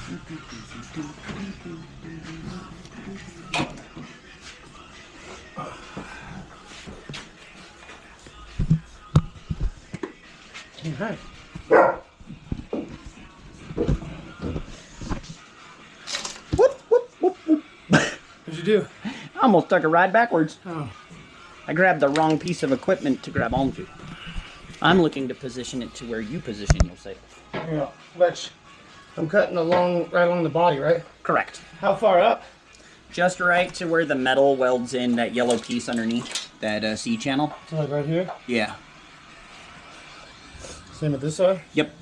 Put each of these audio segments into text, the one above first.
All right. Whoop, whoop, whoop, whoop. What'd you do? I almost took a ride backwards. Oh. I grabbed the wrong piece of equipment to grab onto. I'm looking to position it to where you position yourself. Yeah, which I'm cutting right along the body, right? Correct. How far up? Just right to where the metal welds in that yellow piece underneath that C channel. So like right here? Yeah. Same with this side? Yep.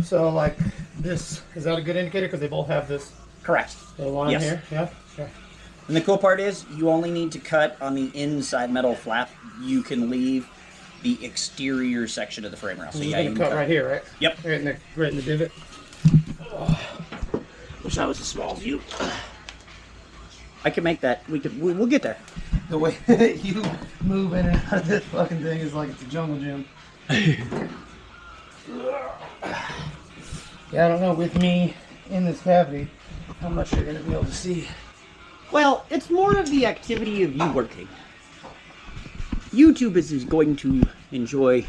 So like this, is that a good indicator? Because they both have this Correct. line Yes. here? Yeah? Okay. And the cool part is you only need to cut on the inside metal flap. You can leave the exterior section of the frame rail. So You're yeah, gonna cut right here, right? Yep. Right in the divot. Oh, wish I was as small as you. I can make that. We'll get there. The way you move in and out of this fucking thing is like it's a jungle gym. Yeah, I don't know, with me in this cavity, how much you're gonna be able to see. Well, it's more of the activity of you working. YouTube is going to enjoy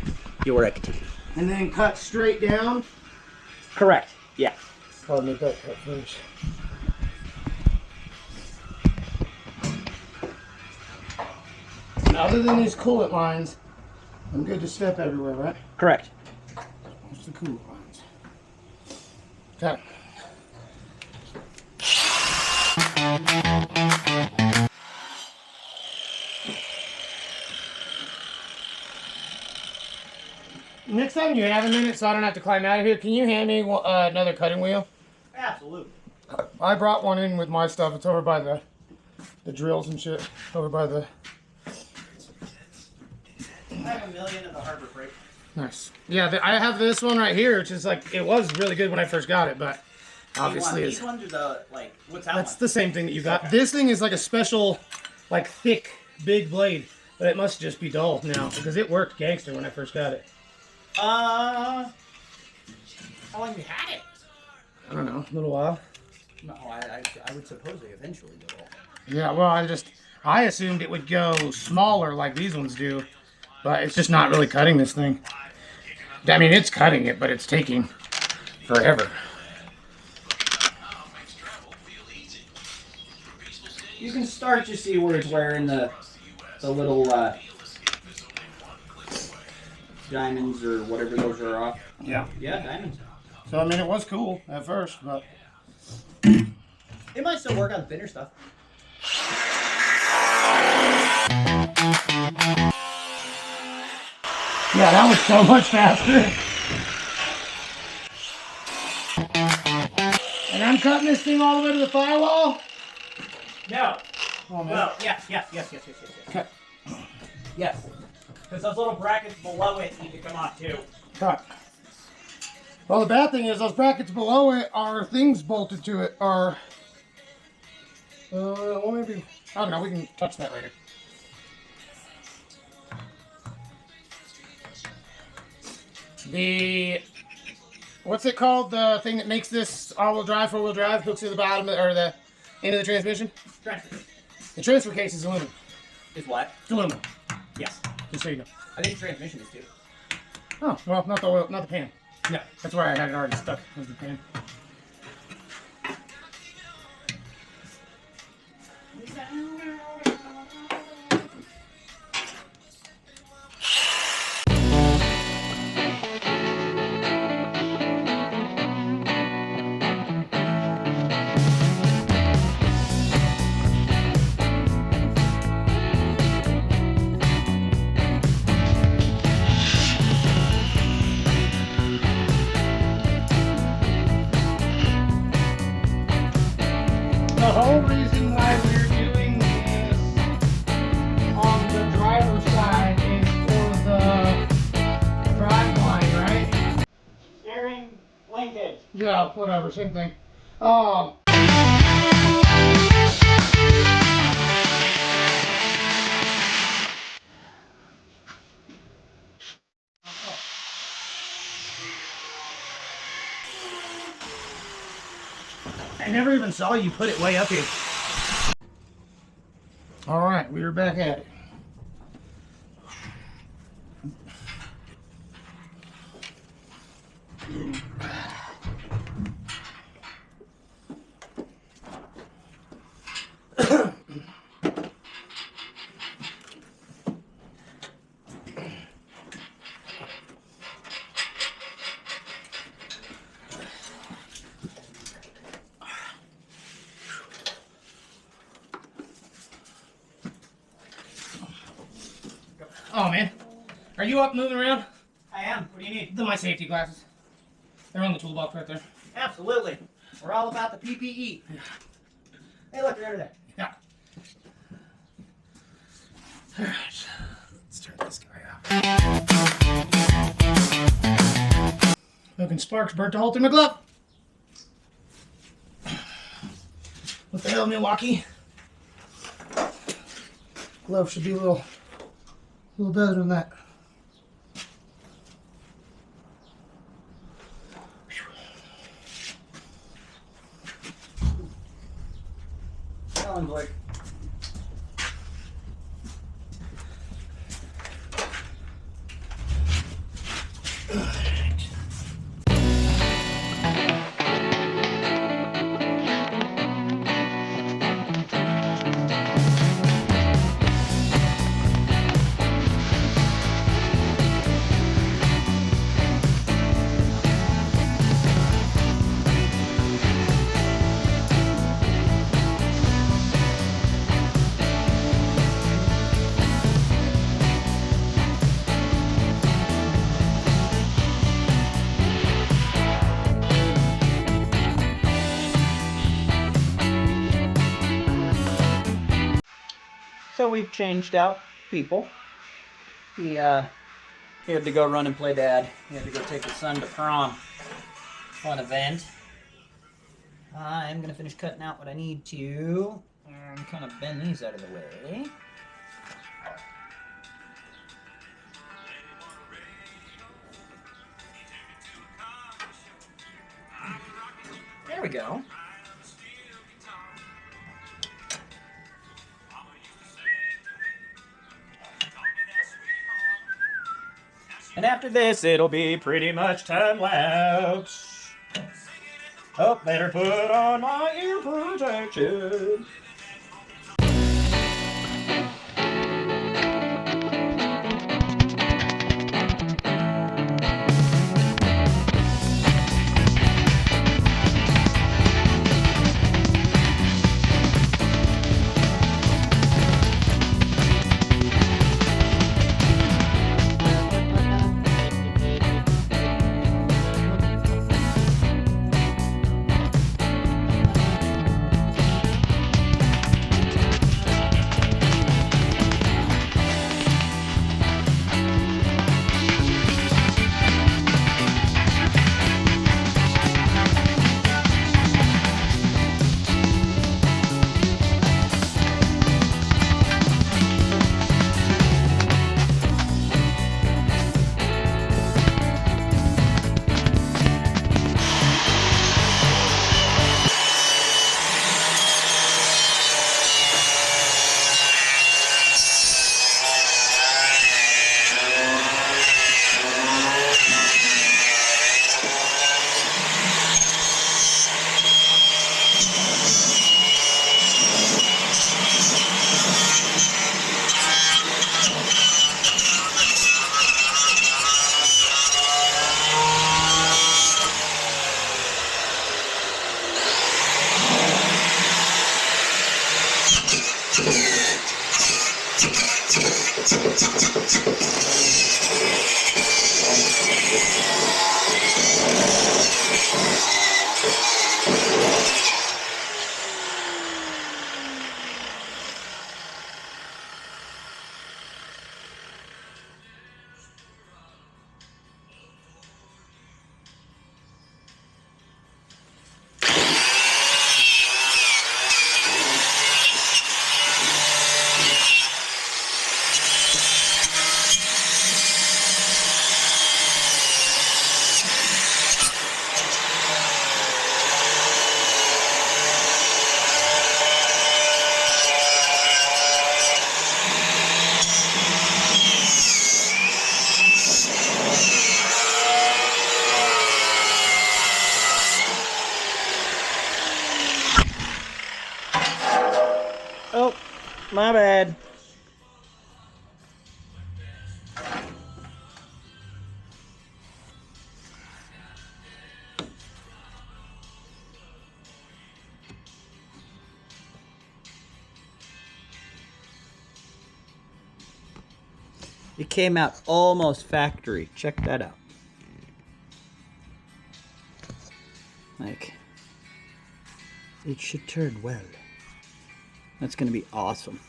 your activity. And then cut straight down. Correct. Yeah. Probably make that cut first. Other than these coolant lines, I'm good to step everywhere, right? Correct. What's the coolant lines? Okay. Next time you have a minute, so I don't have to climb out of here, can you hand me another cutting wheel? Absolutely. I brought one in with my stuff. It's over by the drills and shit. Over by the... I have a million of the Harbor Freight. Nice. Yeah, I have this one right here, which is like, it was really good when I first got it, but obviously these ones are the, like, what's that that's one? the same thing that you got. Okay. This thing is like a special, like thick, big blade, but it must just be dull now because it worked gangster when I first got it. How long have you had it? I don't know, a little while. No, I would suppose they eventually go all. Yeah, well, I assumed it would go smaller like these ones do, but it's just not really cutting this thing. I mean, it's cutting it, but it's taking forever. You can start to see where it's wearing the little diamonds or whatever those are off. Yeah. Yeah, diamonds. So, I mean, it was cool at first, but... It might still work on thinner stuff. Yeah, that was so much faster. And I'm cutting this thing all the way to the firewall? No. Oh, man. Well, yes. Okay. Yes. Because those little brackets below it need to come off too. Cut. Well, the bad thing is those brackets below it are things bolted to it. Are well, maybe I don't know. We can touch that later. What's it called? The thing that makes this all-wheel drive, four-wheel drive, hooks to the bottom or the end of the transmission. Transfer. The transfer case is aluminum. Is what? It's aluminum. Yes. Just so you know. I think the transmission is too. Oh, well, not the oil, not the pan. No. That's where I had it already stuck, was the pan. The whole reason why we're doing this on the driver's side is for the drive line, right? Steering linkage. Yeah, whatever, same thing. I never even saw you put it way up here. All right, we are back at it. Oh man, are you up moving around? I am. What do you need? My safety glasses. They're on the toolbox right there. Absolutely. We're all about the PPE. Hey, look, they're under there. Yeah. All right, let's turn this guy off. Looking sparks burnt a hole through my glove. What the hell, Milwaukee? Glove should be a little better than that. Sounds like. So we've changed out people. He had to go run and play dad. He had to go take his son to prom. Fun event. I'm gonna finish cutting out what I need to and kind of bend these out of the way. There we go. And after this, it'll be pretty much time lapse. Oh, better put on my ear protection. My bad. It came out almost factory. Check that out. Like, it should turn well. That's gonna be awesome.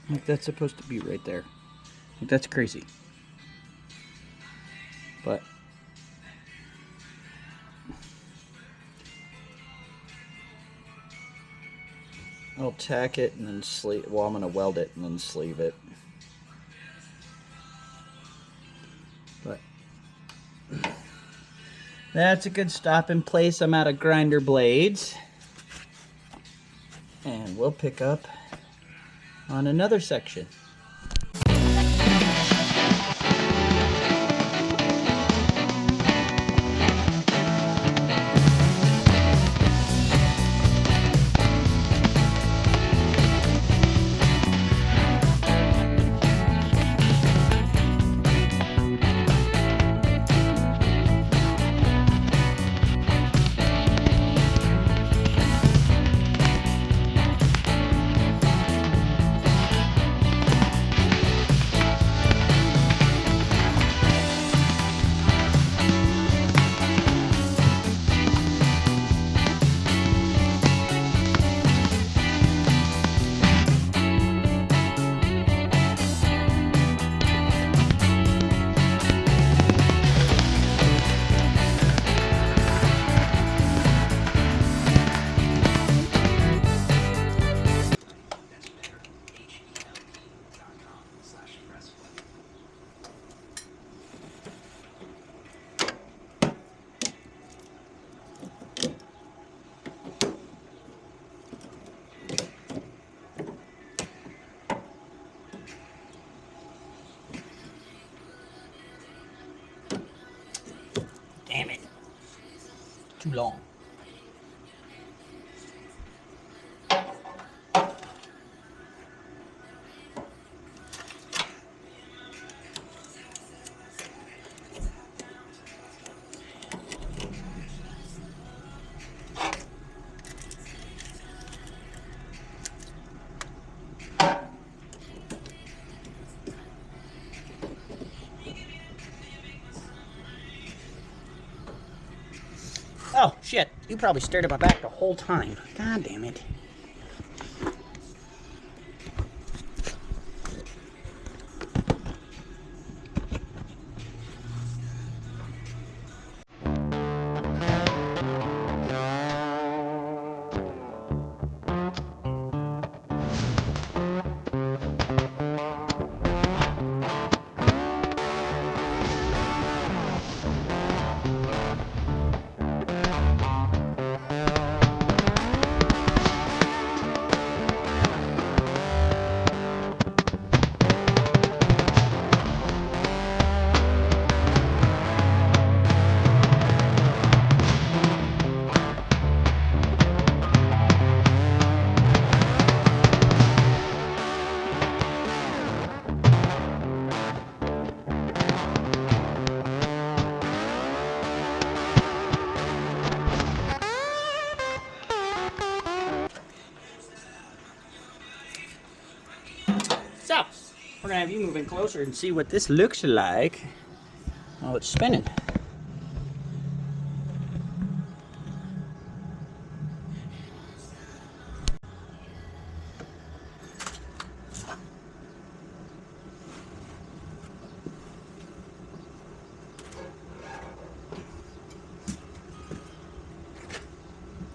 Like, that's supposed to be right there. Like, that's crazy. But I'll tack it and then sleeve. Well, I'm gonna weld it and then sleeve it. But that's a good stopping place. I'm out of grinder blades. And we'll pick up on another section. Damn it. Too long. Oh, shit. You probably stared at my back the whole time. God damn it. So, we're gonna have you move in closer and see what this looks like while it's spinning.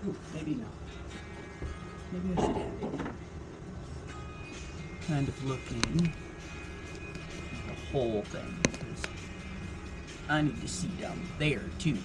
Ooh, maybe not. Maybe I should have it. Kind of looking at the whole thing, because I need to see down there too.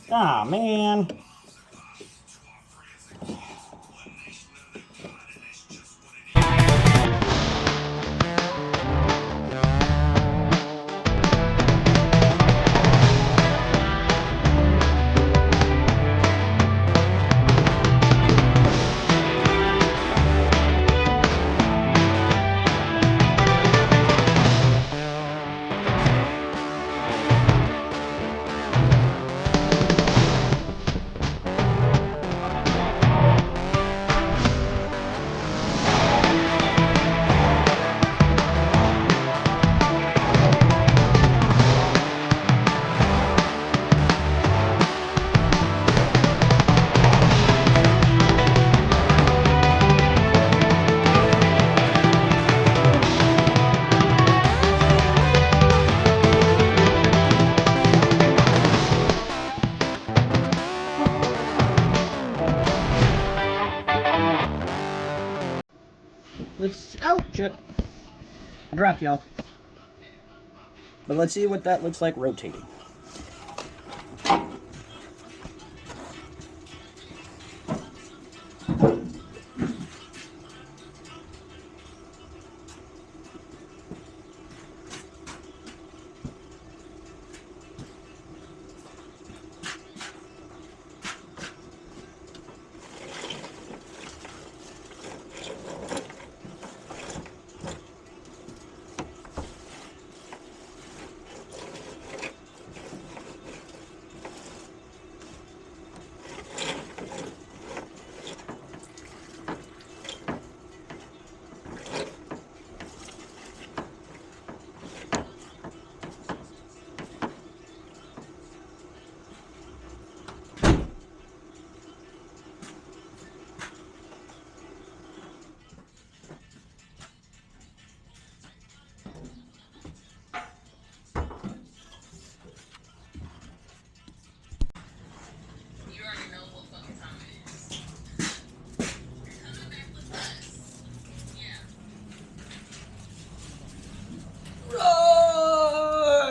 Ah, man. Let's, oh, shit. I dropped y'all. But let's see what that looks like rotating.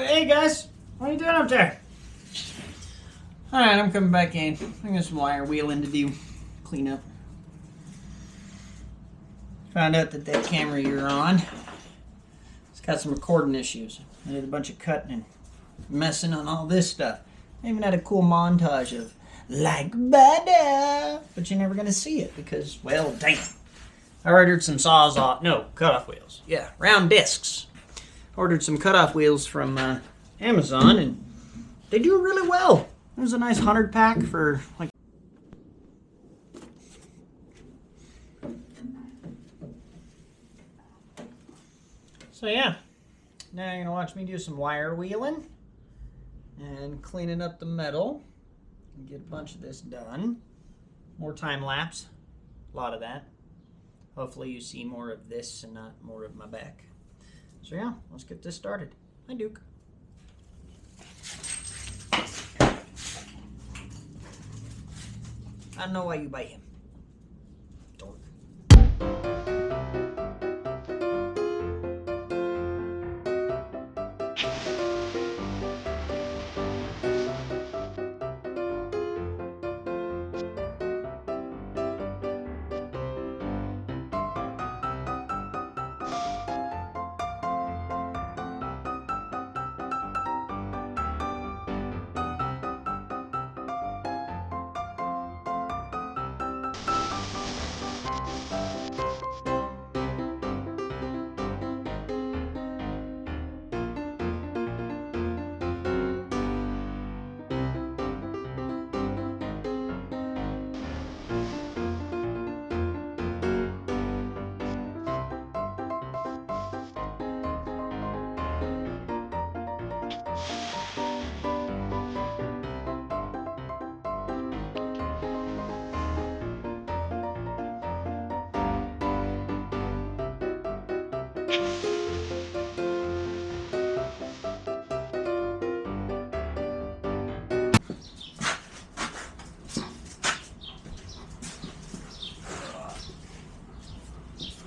Hey guys, what are you doing up there? Alright, I'm coming back in. I got some wire wheeling to do. Clean up. Found out that camera you're on, it's got some recording issues. I did a bunch of cutting and messing on all this stuff. I even had a cool montage of like butter, but you're never gonna see it because, well, damn. I ordered some cutoff wheels. Yeah, round discs. Ordered some cutoff wheels from Amazon, and they do really well. It was a nice 100 pack for like. So yeah, now you're gonna watch me do some wire wheeling and cleaning up the metal and get a bunch of this done. More time lapse, a lot of that. Hopefully you see more of this and not more of my back. So yeah, let's get this started. Hi, Duke. I don't know why you bite him. Dork.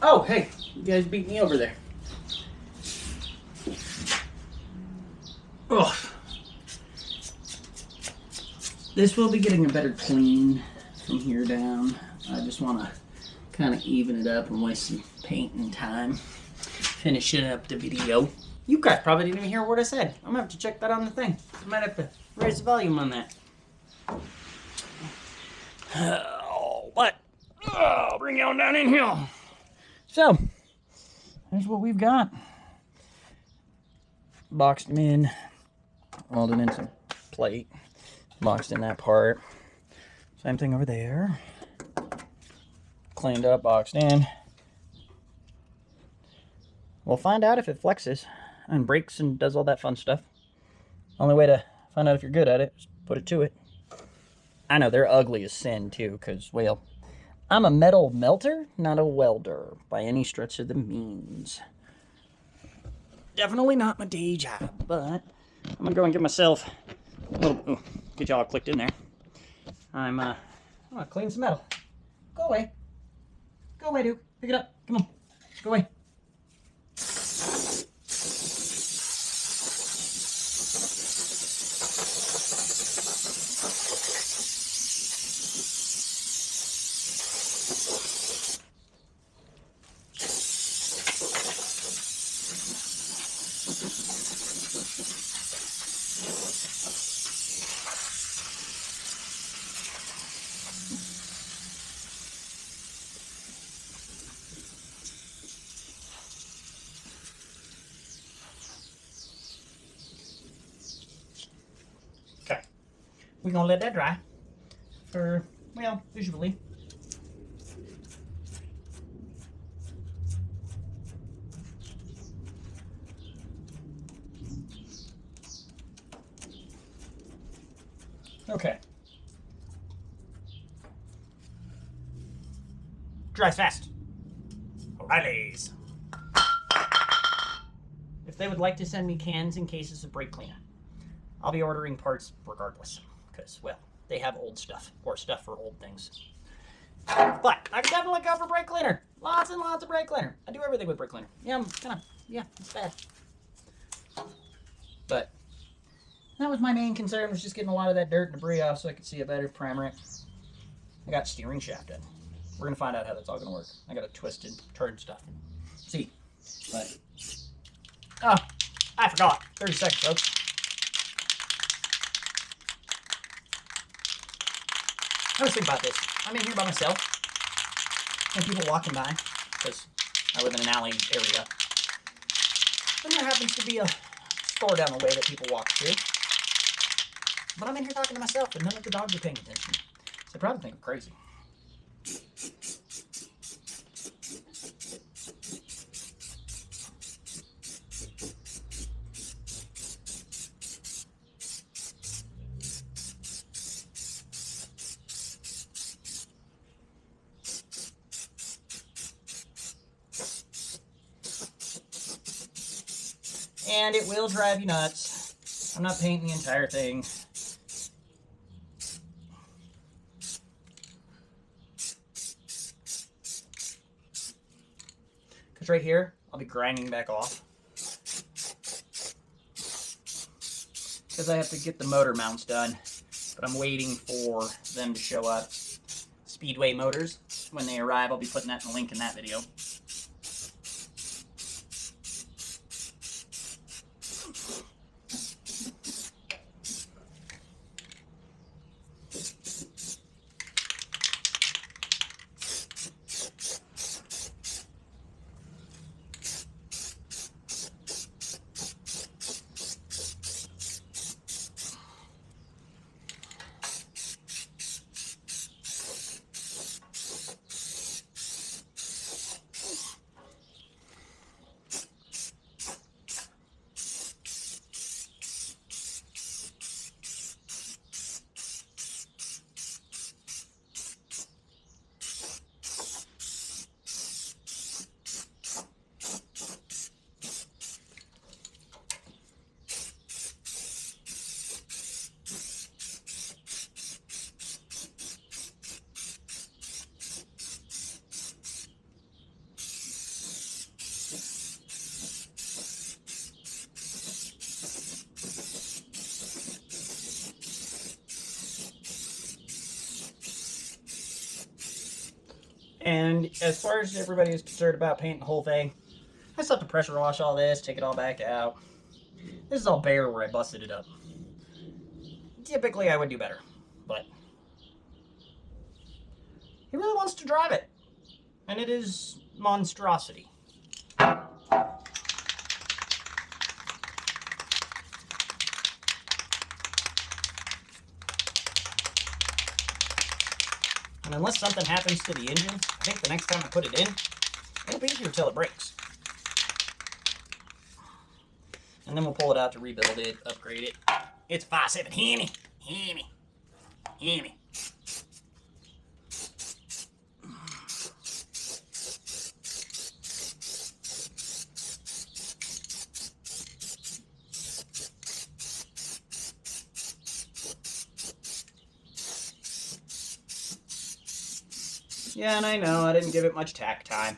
Oh, hey, you guys beat me over there. Ugh. This will be getting a better clean from here down. I just want to kind of even it up and waste some paint and time finishing up the video. You guys probably didn't even hear what I said. I'm gonna have to check that on the thing. I might have to raise the volume on that. But I'll bring you on down in here. So here's what we've got. Boxed them in, welded in some plate, boxed in that part. Same thing over there. Cleaned up, boxed in. We'll find out if it flexes and breaks and does all that fun stuff. Only way to find out if you're good at it is put it to it. I know, they're ugly as sin too, because, well, I'm a metal melter, not a welder, by any stretch of the means. Definitely not my day job, but I'm gonna go and give myself a little, get y'all clicked in there. I'm gonna clean some metal. Go away. Go away, dude. Pick it up. Come on. Go away. Okay. We're gonna let that dry for, well, visually. Okay. Dries fast. O'Reilly's. If they would like to send me cans and cases of brake cleaner, I'll be ordering parts regardless. Because, well, they have old stuff, or stuff for old things. But I can definitely go for brake cleaner. Lots and lots of brake cleaner. I do everything with brake cleaner. Yeah, I'm kind of, yeah, it's bad. But that was my main concern, was just getting a lot of that dirt and debris off so I could see it better, primer it. I got steering shaft in. We're going to find out how that's all going to work. I got to twist and turn stuff. See. But, oh, I forgot. 30 seconds, folks. I was thinking about this. I'm in here by myself, and people walking by, because I live in an alley area. And there happens to be a store down the way that people walk to. But I'm in here talking to myself, and none of the dogs are paying attention. So they probably think I'm crazy. And it will drive you nuts. I'm not painting the entire thing. Because right here, I'll be grinding back off. Because I have to get the motor mounts done. But I'm waiting for them to show up. Speedway motors. When they arrive, I'll be putting that in the link in that video. And as far as everybody is concerned about painting the whole thing, I still have to pressure wash all this, take it all back out. This is all bare where I busted it up. Typically I would do better, but he really wants to drive it. And it is Monstrosity. And unless something happens to the engine, I think the next time I put it in, it'll be here till it breaks. And then we'll pull it out to rebuild it, upgrade it. It's 5.7. Hear me. Hear me. Hear me. Yeah, and I know, I didn't give it much tack time.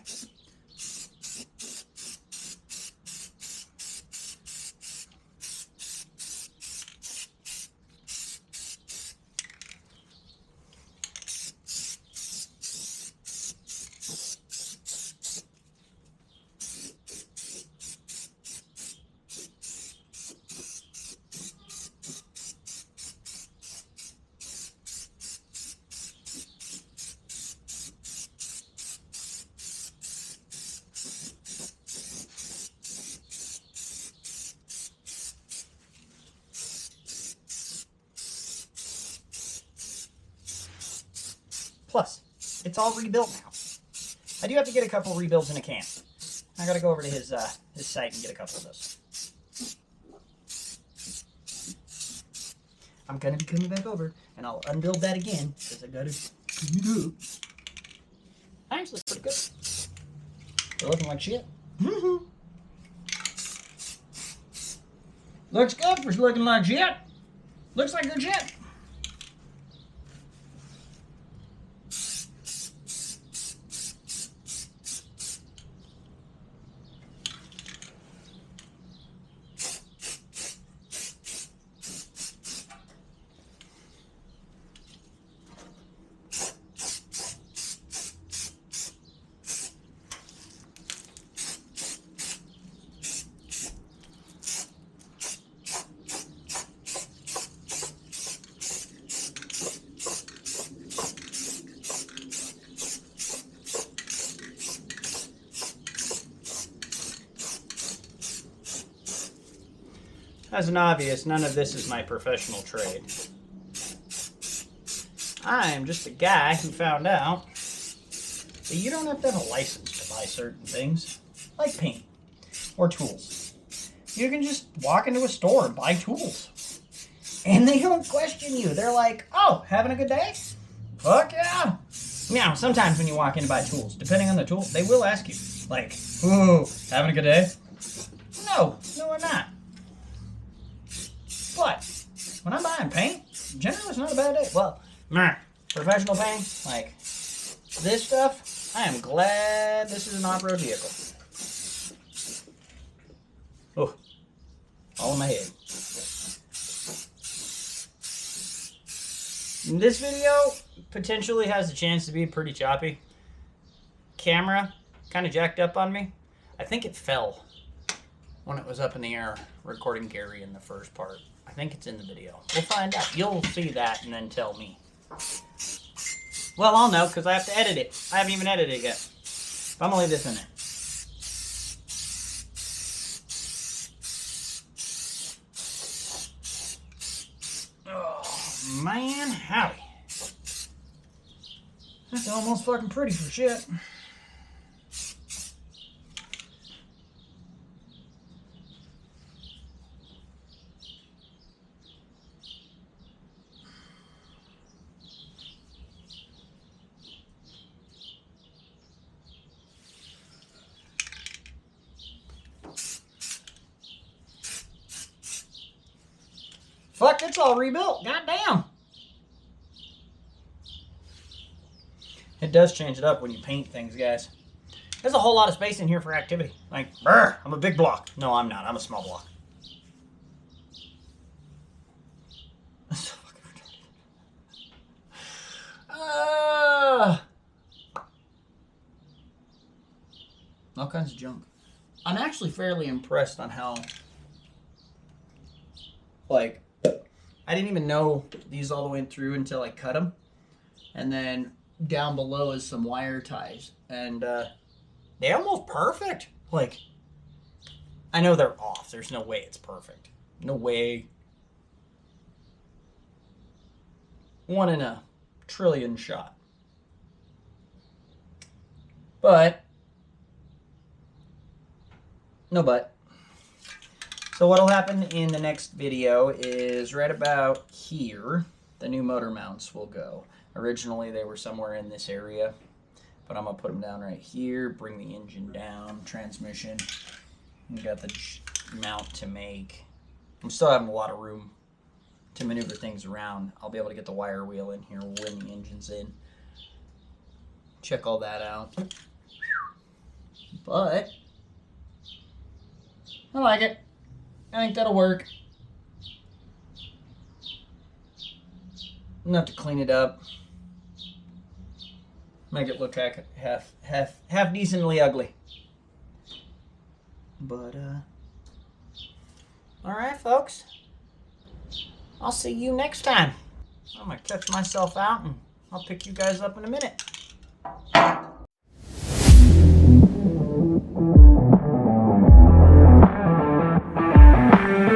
Plus, it's all rebuilt now. I do have to get a couple rebuilds in a can. I gotta go over to his site and get a couple of those. I'm gonna be coming back over, and I'll unbuild that again, because I gotta clean it up. Actually, pretty good. They're looking like shit. Looks good for looking like shit. Looks like good shit. As an obvious, none of this is my professional trade. I am just a guy who found out that you don't have to have a license to buy certain things, like paint or tools. You can just walk into a store and buy tools. And they don't question you. They're like, oh, having a good day? Fuck yeah. Now, sometimes when you walk in to buy tools, depending on the tool, they will ask you, like, ooh, having a good day? No, I'm not. But when I'm buying paint, generally it's not a bad day. Well, professional paint, like this stuff, I am glad this is an off-road vehicle. Oh, all in my head. This video potentially has a chance to be pretty choppy. Camera kind of jacked up on me. I think it fell when it was up in the air recording Gary in the first part. I think it's in the video. We'll find out. You'll see that and then tell me. Well, I'll know because I have to edit it. I haven't even edited it yet. But I'm going to leave this in there. Oh, man, howdy. That's almost fucking pretty for shit. Fuck, it's all rebuilt. Goddamn. It does change it up when you paint things, guys. There's a whole lot of space in here for activity. Like, I'm a big block. No, I'm not. I'm a small block. That's so fucking retarded. All kinds of junk. I'm actually fairly impressed on how, like, I didn't even know these all the way through until I cut them. And then down below is some wire ties. And they're almost perfect. Like, I know they're off. There's no way it's perfect. No way. 1 in a trillion shot. But, no but. So what'll happen in the next video is right about here, the new motor mounts will go. Originally they were somewhere in this area, but I'm gonna put them down right here, bring the engine down, transmission. We got the mount to make. I'm still having a lot of room to maneuver things around. I'll be able to get the wire wheel in here when the engine's in. Check all that out. But I like it. I think that'll work. I'm gonna have to clean it up. Make it look like half decently ugly. But alright folks. I'll see you next time. I'm gonna catch myself out and I'll pick you guys up in a minute.